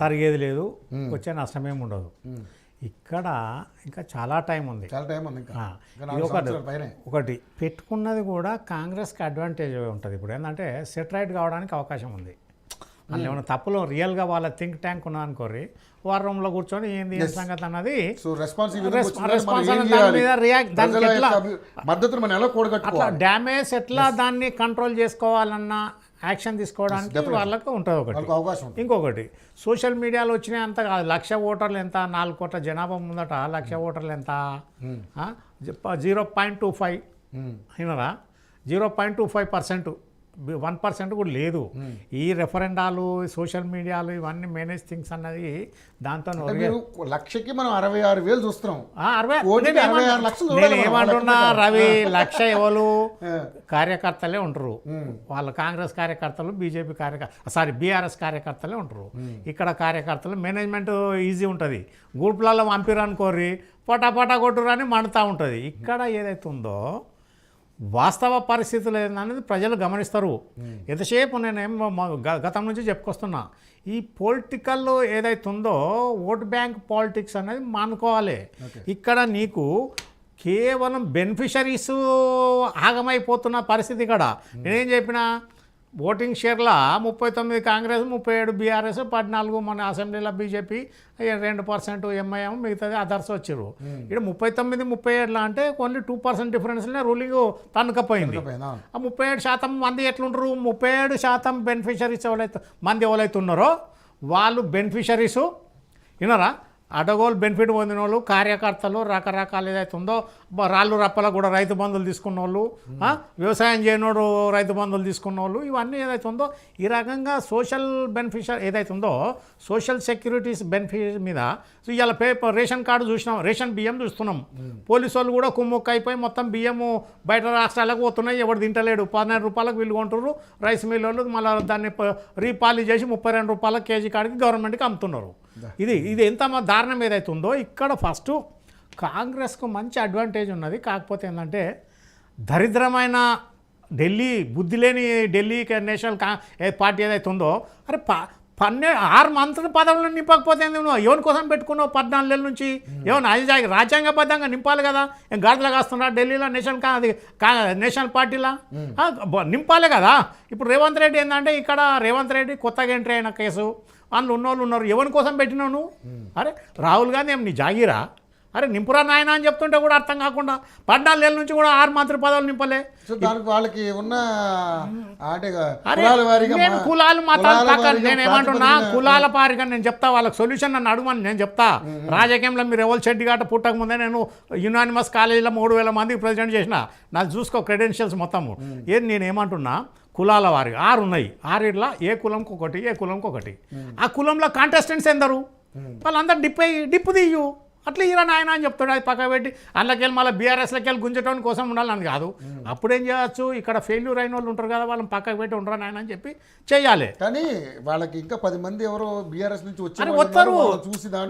తరిగేది లేదు, వచ్చే నష్టమేమి ఉండదు. ఇక్కడ ఇంకా చాలా టైం ఉంది. ఇది ఒకటి పెట్టుకున్నది కూడా కాంగ్రెస్కి అడ్వాంటేజ్ ఉంటుంది. ఇప్పుడు ఏంటంటే సెటరైట్ కావడానికి అవకాశం ఉంది. అందులో ఏమైనా తప్పులు రియల్గా వాళ్ళ థింక్ ట్యాంక్ ఉన్నా అనుకోరి వార్ రూమ్లో కూర్చొని ఏంది ఏ సంగతి అన్నది అట్లా డ్యామేజ్ ఎట్లా దాన్ని కంట్రోల్ చేసుకోవాలన్న యాక్షన్ తీసుకోవడానికి వాళ్ళకు ఉంటుంది ఒకటి. ఇంకొకటి సోషల్ మీడియాలో వచ్చినాయి అంత కాదు. 1,00,000 ఓటర్లు ఎంత, 4 కోట్ల జనాభా ముందట 1,00,000 ఓటర్లు ఎంత, 0.25 అయినరా, 0.25%, 1% కూడా లేదు. ఈ రెఫరెండాలు, సోషల్ మీడియాలు ఇవన్నీ మేనేజ్ థింగ్స్ అన్నది దాంతో లక్షకి మనం 66,000 చూస్తున్నాం. నేను ఏమంటున్నా రవి, 1,00,000 ఎవరు కార్యకర్తలే ఉంటారు. వాళ్ళ కాంగ్రెస్ కార్యకర్తలు, బీజేపీ బీఆర్ఎస్ కార్యకర్తలే ఉంటారు. ఇక్కడ కార్యకర్తలు మేనేజ్మెంట్ ఈజీ ఉంటుంది. గ్రూప్లలో పంపిరనుకోర్రి పటాపటా కొట్టురు అని మండుతూ ఉంటుంది. ఇక్కడ ఏదైతే ఉందో వాస్తవ పరిస్థితులు ఏందనేది ప్రజలు గమనిస్తారు. ఎంతసేపు నేనేం గతం నుంచి చెప్పుకొస్తున్నా, ఈ పొలిటికల్ ఏదైతే ఉందో ఓట్ బ్యాంక్ పాలిటిక్స్ అనేది మానుకోవాలి. ఇక్కడ నీకు కేవలం బెనిఫిషరీస్ ఆగమైపోతున్న పరిస్థితి. ఇక్కడ నేనేం చెప్పినా, ఓటింగ్ షేర్ల 39 కాంగ్రెస్, 37 బీఆర్ఎస్, 14 మన అసెంబ్లీలో బీజేపీ, 2% ఎంఐఎం, మిగతాది అదర్స్ వచ్చారు. ఇక్కడ 39-37 అంటే ఓన్లీ 2% డిఫరెన్స్నే రూలింగ్ తనుకపోయింది. ఆ 37% మంది ఎట్లుంటారు, 37% బెనిఫిషరీస్ ఎవరైతే ఉన్నారో వాళ్ళు బెనిఫిషరీసు వినరా, అడగోలు బెనిఫిట్ పొందిన వాళ్ళు, కార్యకర్తలు, రకరకాలు ఏదైతే ఉందో రాళ్ళు రప్పలకు కూడా రైతు బంధువులు తీసుకున్న వాళ్ళు, వ్యవసాయం చేయనోడు రైతు బంధువులు తీసుకున్న వాళ్ళు, ఇవన్నీ ఏదైతే ఉందో ఈ రకంగా సోషల్ బెనిఫిషియర్ ఏదైతే ఉందో సోషల్ సెక్యూరిటీస్ బెనిఫిట్ మీద ఇవాళ రేషన్ కార్డు చూసినాం, రేషన్ బియ్యం చూస్తున్నాం. పోలీసు వాళ్ళు కూడా కుమ్ముక్క అయిపోయి మొత్తం బియ్యము బయట రాష్ట్రాలకు పోతున్నాయి, ఎవరు తింటలేడు. 12 రూపాయలకు వీళ్ళు కొంటున్నారు. రైస్ మిల్ వాళ్ళు మళ్ళీ దాన్ని రీపాలిష్ చేసి 32 రూపాయల కేజీ కాడికి గవర్నమెంట్కి అమ్ముతున్నారు. ఇది ఎంత దారుణం ఏదైతే ఉందో ఇక్కడ ఫస్ట్ కాంగ్రెస్కు మంచి అడ్వాంటేజ్ ఉన్నది. కాకపోతే ఏంటంటే దరిద్రమైన ఢిల్లీ, బుద్ధి లేని ఢిల్లీ నేషనల్ పార్టీ ఏదైతే ఉందో, అరే 6 మంత్రుల పదవులను నింపకపోతే నువ్వు ఎవరి కోసం పెట్టుకున్నావు 14 ఏళ్ళ నుంచి? ఏమన్నా రాజ్యాంగబద్ధంగా నింపాలి కదా. ఏం గాడిదలా కాస్తున్నా ఢిల్లీలో నేషనల్ పార్టీలా నింపాలి కదా. ఇప్పుడు రేవంత్ రెడ్డి ఏంటంటే ఇక్కడ రేవంత్ రెడ్డి కొత్తగా ఎంట్రీ అయిన కేసు, అందులో ఉన్నోళ్ళు ఉన్నారు. ఎవరి కోసం పెట్టినావు నువ్వు? అరే రాహుల్ గాంధీ ఏం నీ జాగీరా? అరే నింపురా నాయన అని చెప్తుంటే కూడా అర్థం కాకుండా 14 ఏళ్ళ నుంచి కూడా 6 మంత్రి పదవులు నింపలే. వాళ్ళకి ఉన్న కులాలు మతాలు పక్కన నేను ఏమంటున్నా, కులాల పారిగా నేను చెప్తా, వాళ్ళకి సొల్యూషన్ నన్ను అడుగుమని నేను చెప్తా. రాజకీయంలో మీరు ఎవరు చెడ్డి గట్ట పుట్టక ముందే నేను యునానిమస్ కాలేజీలో 3,000 మందికి ప్రెసిడెంట్ చేసిన, నాకు చూసుకో క్రెడెన్షియల్స్ మొత్తము. ఏది నేను ఏమంటున్నా, కులాల వారిగా 6 ఉన్నాయి. 6 ఏ కులంకి ఒకటి, ఏ కులంకి ఒకటి. ఆ కులంలో కాంటెస్టెంట్స్ ఎందరు? వాళ్ళందరూ డిప్పు తీయు, అట్లా ఇరా నాయన అని చెప్తాడు. అది పక్క పెట్టి అందులోకెళ్ళి మళ్ళీ బీఆర్ఎస్లోకి వెళ్ళి గుంజటం కోసం ఉండాలని కాదు. అప్పుడేం చేయొచ్చు, ఇక్కడ ఫెయిల్యూర్ అయిన వాళ్ళు ఉంటారు కదా, వాళ్ళని పక్కకు పెట్టి ఉండరా నాయన అని చెప్పి చేయాలి. కానీ వాళ్ళకి ఇంకా 10 మంది ఎవరో బీఆర్ఎస్ నుంచి వస్తారు.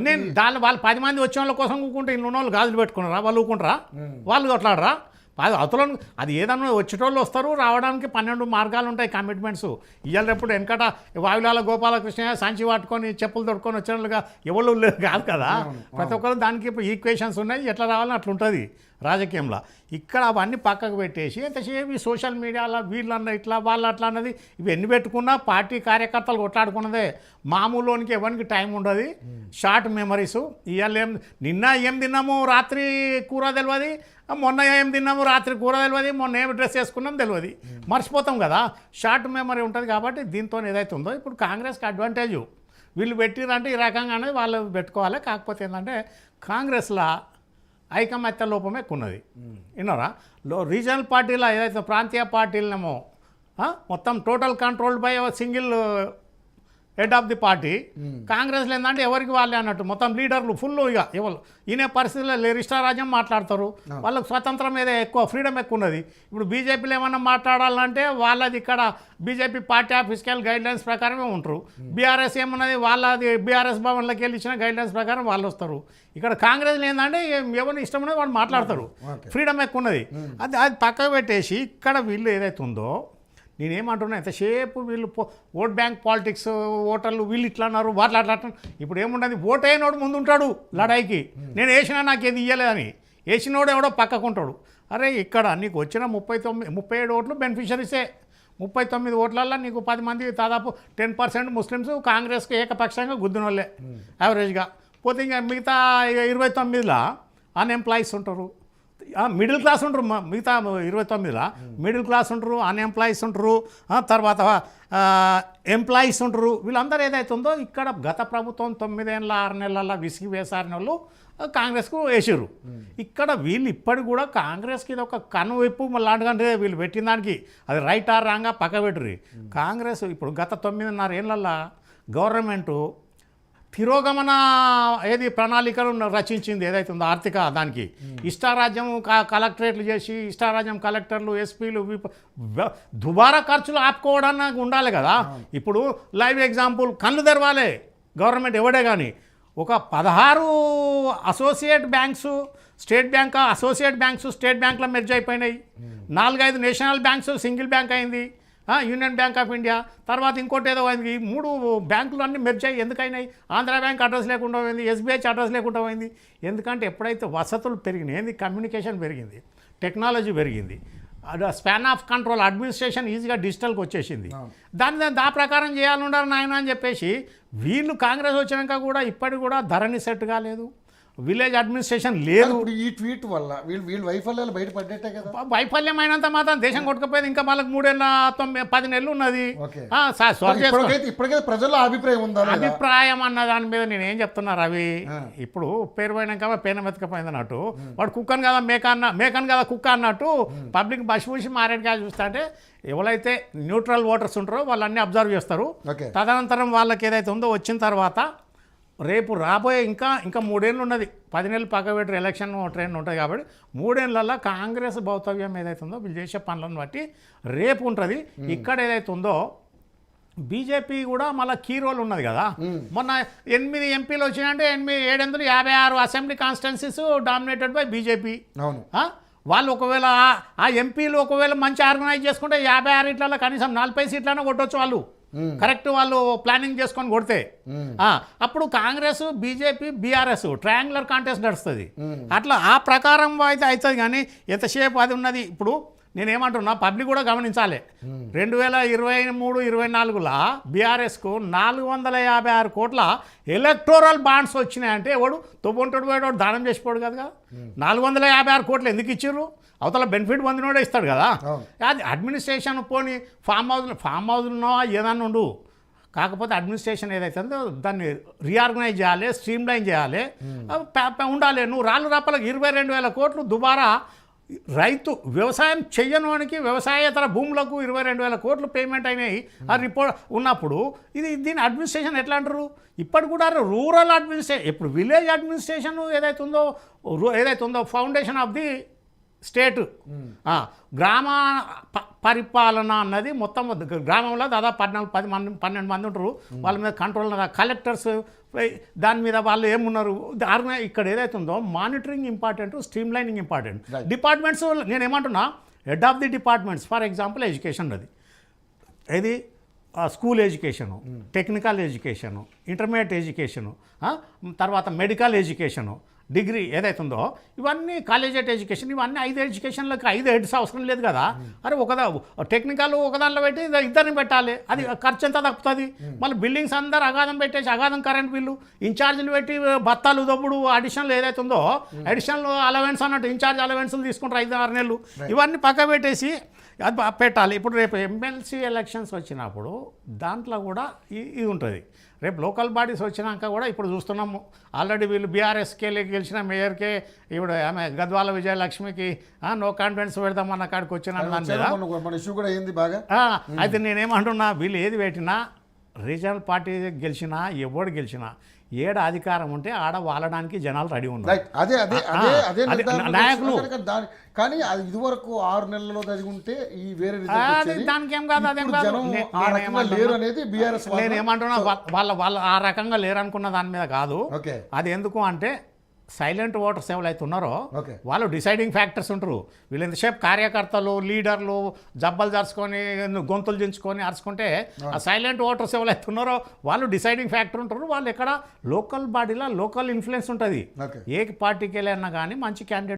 నేను వాళ్ళు 10 మంది వచ్చే వాళ్ళ కోసం ఊకుంటే ఇల్లు ఉన్న వాళ్ళు గాజులు పెట్టుకున్నారా, వాళ్ళు ఊకుంటారా? వాళ్ళు కొట్లాడరా? అవతలను అది ఏదన్నా వచ్చేటోళ్ళు వస్తారు, రావడానికి 12 మార్గాలు ఉంటాయి, కమిట్మెంట్స్. ఇవాళ ఎప్పుడు వెనకట వాయులాల గోపాలకృష్ణ సంచి పట్టుకొని చెప్పులు తొడుకొని వచ్చినట్లుగా ఎవరు కాదు కదా. ప్రతి ఒక్కరు దానికి ఈక్వేషన్స్ ఉన్నాయి, ఎట్లా రావాలని అట్లా ఉంటుంది రాజకీయంలో. ఇక్కడ అవన్నీ పక్కకు పెట్టేసి ఎంతసేపు ఈ సోషల్ మీడియాలో వీళ్ళన్న ఇట్లా వాళ్ళు అట్లా అన్నది ఇవన్నీ పెట్టుకున్నా పార్టీ కార్యకర్తలు కొట్లాడుకున్నదే. మామూలునికి ఎవరికి టైం ఉండదు, షార్ట్ మెమరీస్. ఇవాళ నిన్న ఏం తిన్నాము రాత్రి కూర తెలియదు, మొన్న ఏం తిన్నాము రాత్రి కూర తెలియదు, మొన్న ఏం డ్రెస్ వేసుకున్నాం తెలియదు, మర్చిపోతాం కదా. షార్ట్ మెమరీ ఉంటుంది. కాబట్టి దీంతో ఏదైతే ఉందో ఇప్పుడు కాంగ్రెస్కి అడ్వాంటేజ్ వీళ్ళు పెట్టిరంటే ఈ రకంగా అనేది వాళ్ళు పెట్టుకోవాలి. కాకపోతే ఏంటంటే కాంగ్రెస్లో ఐకమత్య లోపం ఎక్కువ ఉన్నది. విన్నారా, రీజనల్ పార్టీలో ఏదైతే ప్రాంతీయ పార్టీలనేమో మొత్తం total controlled by single head of the party. కాంగ్రెస్లో ఏంటంటే ఎవరికి వాళ్ళే అన్నట్టు మొత్తం లీడర్లు ఫుల్ ఇక ఎవరు ఈయన పరిస్థితుల్లో ఇష్టారాజ్యం మాట్లాడతారు. వాళ్ళకి స్వతంత్రం మీద ఎక్కువ, ఫ్రీడమ్ ఎక్కువ ఉన్నది. ఇప్పుడు బీజేపీలో ఏమన్నా మాట్లాడాలంటే వాళ్ళది ఇక్కడ బీజేపీ పార్టీ ఆఫీస్కి గైడ్లైన్స్ ప్రకారమే ఉంటారు. బీఆర్ఎస్ ఏమన్నది వాళ్ళది బీఆర్ఎస్ భవన్లోకి వెళ్ళి ఇచ్చిన గైడ్లైన్స్ ప్రకారం వాళ్ళు వస్తారు. ఇక్కడ కాంగ్రెస్లో ఏంటంటే ఎవరిని ఇష్టం ఉన్నది వాళ్ళు మాట్లాడతారు, ఫ్రీడమ్ ఎక్కువ ఉన్నది. అది పక్కకు పెట్టేసి ఇక్కడ వీళ్ళు ఏదైతే ఉందో నేనేమంటున్నా ఎంతసేపు వీళ్ళు ఓట్ బ్యాంక్ పాలిటిక్స్ ఓటర్లు వీళ్ళు ఇట్లా అన్నారు వాళ్ళు అట్లా ఇప్పుడు ఏముండదు ఓట్ అయినోడు ముందు ఉంటాడు లడాయికి నేను వేసినా నాకు ఏది ఇయ్యలేదని వేసినోడు ఎవడో పక్కకుంటాడు అరే ఇక్కడ నీకు వచ్చిన 37 ఓట్లు బెనిఫిషరీసే 39 ఓట్లల్లో నీకు 10 మంది దాదాపు 10% ముస్లిమ్స్ కాంగ్రెస్కి ఏకపక్షంగా గుద్దినోళ్ళే యావరేజ్గా పోతే ఇంకా మిగతా 29లో అన్ఎంప్లాయీస్ ఉంటారు మిడిల్ క్లాస్ ఉంటారు మిగతా 29లో మిడిల్ క్లాస్ ఉంటారు అన్ఎంప్లాయీస్ ఉంటారు తర్వాత ఎంప్లాయీస్ ఉంటారు వీళ్ళందరూ ఏదైతే ఉందో ఇక్కడ గత ప్రభుత్వం 9 ఏళ్ళ 6 నెలల విసిగి వేసారిన వాళ్ళు కాంగ్రెస్కు వేసారు ఇక్కడ వీళ్ళు ఇప్పటికి కూడా కాంగ్రెస్కి ఇది ఒక కనువైపు లాంటిదంటే వీళ్ళు పెట్టిన దానికి అది రైట్ ఆర్ రాంగా పక్క పెట్టుర్రి కాంగ్రెస్ ఇప్పుడు గత 9.5 ఏళ్ళల్లో గవర్నమెంటు తిరోగమన ఏది ప్రణాళికలు రచించింది ఏదైతే ఉందో ఆర్థిక దానికి ఇష్టారాజ్యం కలెక్టరేట్లు చేసి ఇష్టారాజ్యం కలెక్టర్లు ఎస్పీలు దుబారా ఖర్చులు ఆపుకోవడానికి ఉండాలి కదా ఇప్పుడు లైవ్ ఎగ్జాంపుల్ కళ్ళు తెరవాలే గవర్నమెంట్ ఎవడే కానీ ఒక 16 associate banks state bank associate banks state బ్యాంక్లో మెర్జ్ అయిపోయినాయి 4-5 నేషనల్ బ్యాంక్స్ సింగిల్ బ్యాంక్ అయింది యూనియన్ బ్యాంక్ ఆఫ్ ఇండియా తర్వాత ఇంకోటి ఏదో అయింది 3 బ్యాంకులు అన్నీ మెర్జ్ అయ్యి ఎందుకైనాయి ఆంధ్ర బ్యాంక్ అడ్రస్ లేకుండా పోయింది ఎస్బీఐ అడ్రస్ లేకుండా పోయింది ఎందుకంటే ఎప్పుడైతే వసతులు పెరిగినాయి ఏంది కమ్యూనికేషన్ పెరిగింది టెక్నాలజీ పెరిగింది స్పాన్ ఆఫ్ కంట్రోల్ అడ్మినిస్ట్రేషన్ ఈజీగా డిజిటల్కి వచ్చేసింది దా ప్రకారం చేయాలన్నారు నాయన అని చెప్పేసి వీళ్ళు కాంగ్రెస్ వచ్చినాక కూడా ఇప్పటికి కూడా ధరణి సెట్ కాలేదు విలేజ్ అడ్మినిస్ట్రేషన్ లేదు ఈ ట్వీట్ వల్ల వీళ్ళు వైఫల్యాలు బయటపడ్డట్టే కదా వైఫల్యమైనంత మాత్రం దేశం కొట్టుకపోయింది ఇంకా వాళ్ళకి 3-10 నెలలు ఉన్నది ఇప్పటికే ప్రజల అభిప్రాయం ఉందా అభిప్రాయం అన్న దాని మీద నేను ఏం చెప్తున్నా రవి ఇప్పుడు పేరు పోయినాక పేన మెతకపోయింది అన్నట్టు వాడు కుక్కను కదా మేకను కదా కుక్క అన్నట్టు పబ్లిక్ బసి మారేడుగా చూస్తా అంటే ఎవరైతే న్యూట్రల్ ఓటర్స్ ఉంటారో వాళ్ళన్నీ అబ్జర్వ్ చేస్తారు తదనంతరం వాళ్ళకి ఏదైతే ఉందో వచ్చిన తర్వాత రేపు రాబోయే ఇంకా 3 ఏళ్ళు ఉన్నది 10 నెలలు పక్క పెట్టరు ఎలక్షన్ ట్రెండ్ ఉంటుంది కాబట్టి 3 ఏళ్ళల్లో కాంగ్రెస్ భౌతవ్యం ఏదైతే ఉందో వీళ్ళు చేసే పనులను బట్టి రేపు ఉంటుంది ఇక్కడ ఏదైతే ఉందో బీజేపీ కూడా మళ్ళీ కీ రోల్ ఉన్నది కదా మొన్న 8 ఎంపీలు వచ్చినాయంటే 756 assembly constituencies dominated by BJP వాళ్ళు ఒకవేళ ఆ ఎంపీలు ఒకవేళ మంచి ఆర్గనైజ్ చేసుకుంటే 56 ఇట్లలో కనీసం 40 సీట్లనే కొట్టవచ్చు వాళ్ళు కరెక్ట్ వాళ్ళు ప్లానింగ్ చేసుకొని కొడితే అప్పుడు Congress BJP BRS triangular contest నడుస్తుంది అట్లా ఆ ప్రకారం అయితే అవుతుంది కానీ ఎంతసేపు అది ఉన్నది ఇప్పుడు నేనేమంటున్నా పబ్లిక్ కూడా గమనించాలి 2023-24లో బీఆర్ఎస్కు 456 కోట్ల ఎలక్టోరల్ బాండ్స్ వచ్చినాయంటే వాడు తొవ్వంటుడు వాడు దానం చేసిపోడు కదా 456 కోట్లు ఎందుకు ఇచ్చిర్రు అవతల బెనిఫిట్ పొందినోడే ఇస్తాడు కదా అది అడ్మినిస్ట్రేషన్ పోని ఫామ్ హౌస్లో ఏదన్నా ఉండు కాకపోతే అడ్మినిస్ట్రేషన్ ఏదైతే ఉందో దాన్ని రీఆర్గనైజ్ చేయాలి స్ట్రీమ్లైన్ చేయాలి ఉండాలి నువ్వు రాళ్ళు రప్పలకు 22,000 కోట్లు దుబారా రైతు వ్యవసాయం చెయ్యనోనికి వ్యవసాయేతర భూములకు 22,000 కోట్లు పేమెంట్ అయినాయి ఆ రిపోర్ట్ ఉన్నప్పుడు దీని అడ్మినిస్ట్రేషన్ ఎట్లా అంటారు ఇప్పటి కూడా రూరల్ అడ్మినిస్ట్రేషన్ ఇప్పుడు విలేజ్ అడ్మినిస్ట్రేషన్ ఏదైతే ఉందో ఫౌండేషన్ ఆఫ్ ది స్టేట్ గ్రామ పరిపాలన అన్నది మొత్తం గ్రామంలో దాదాపు 12 మంది ఉంటారు వాళ్ళ మీద కంట్రోల్ కలెక్టర్స్ దాని మీద వాళ్ళు ఏమున్నారు ఇక్కడ ఏదైతే ఉందో మానిటరింగ్ ఇంపార్టెంట్ స్ట్రీమ్లైనింగ్ ఇంపార్టెంట్ డిపార్ట్మెంట్స్ నేను ఏమంటున్నా head of the departments for example education అది ఏది school education technical education intermediate education తర్వాత మెడికల్ ఎడ్యుకేషను డిగ్రీ ఏదైతే ఉందో ఇవన్నీ కాలేజెట్ ఎడ్యుకేషన్ ఇవన్నీ 5 ఎడ్యుకేషన్లకు 5 హెడ్స్ అవసరం లేదు కదా అరే టెక్నికల్ ఒకదానిలో పెట్టి ఇద్దరిని పెట్టాలి అది ఖర్చు ఎంత తప్పుతుంది మళ్ళీ బిల్డింగ్స్ అందరు అగాధం పెట్టేసి అగాధం కరెంట్ బిల్లు ఇన్ఛార్జీలు పెట్టి బత్తాలు దొప్పుడు అడిషనల్ ఏదైతే ఉందో అడిషనల్ అలవెన్స్ అన్నట్టు ఇన్ఛార్జ్ అలవెన్స్లు తీసుకుంటారు 5-6 నెలలు ఇవన్నీ పక్క పెట్టేసి అది పెట్టాలి ఇప్పుడు రేపు ఎమ్మెల్సీ ఎలక్షన్స్ వచ్చినప్పుడు దాంట్లో కూడా ఇది ఉంటుంది రేపు లోకల్ బాడీస్ వచ్చినాక కూడా ఇప్పుడు చూస్తున్నాము ఆల్రెడీ వీళ్ళు బీఆర్ఎస్కే గెలిచిన మేయర్కే ఇప్పుడు ఆమె గద్వాల విజయలక్ష్మికి నో కాన్ఫిడెన్స్ పెడదామన్న కాడికి వచ్చిన అయితే నేనేమంటున్నా వీళ్ళు ఏది పెట్టినా రీజనల్ పార్టీ గెలిచినా ఎవడు గెలిచినా ఏడ అధికారం ఉంటే ఆడ వాలడానికి జనాలు రెడీ ఉన్నారు నాయకులు కానీ అది ఇదివరకు 6 నెలల్లో చదివింటే ఈ వేరే దానికి ఏం కాదు అదేం కాదు నేనేమంటున్నా వాళ్ళ ఆ రకంగా లేరు అనుకున్న దాని మీద కాదు అది ఎందుకు అంటే సైలెంట్ ఓటర్స్ ఎవరైతే ఉన్నారో ఓకే. వాళ్ళు డిసైడింగ్ ఫ్యాక్టర్స్ ఉంటారు. వీళ్ళు ఎంతసేపు కార్యకర్తలు లీడర్లు జబ్బలు జరుచుకొని గొంతులు దించుకొని అరుచుకుంటే ఆ సైలెంట్ ఓటర్స్ ఎవరైతే ఉన్నారో వాళ్ళు డిసైడింగ్ ఫ్యాక్టర్ ఉంటారు. వాళ్ళు ఎక్కడ లోకల్ బాడీలో లోకల్ ఇన్ఫ్లుయెన్స్ ఉంటుంది. ఓకే. ఏ పార్టీకి వెళ్ళినా కానీ మంచి క్యాండిడేట్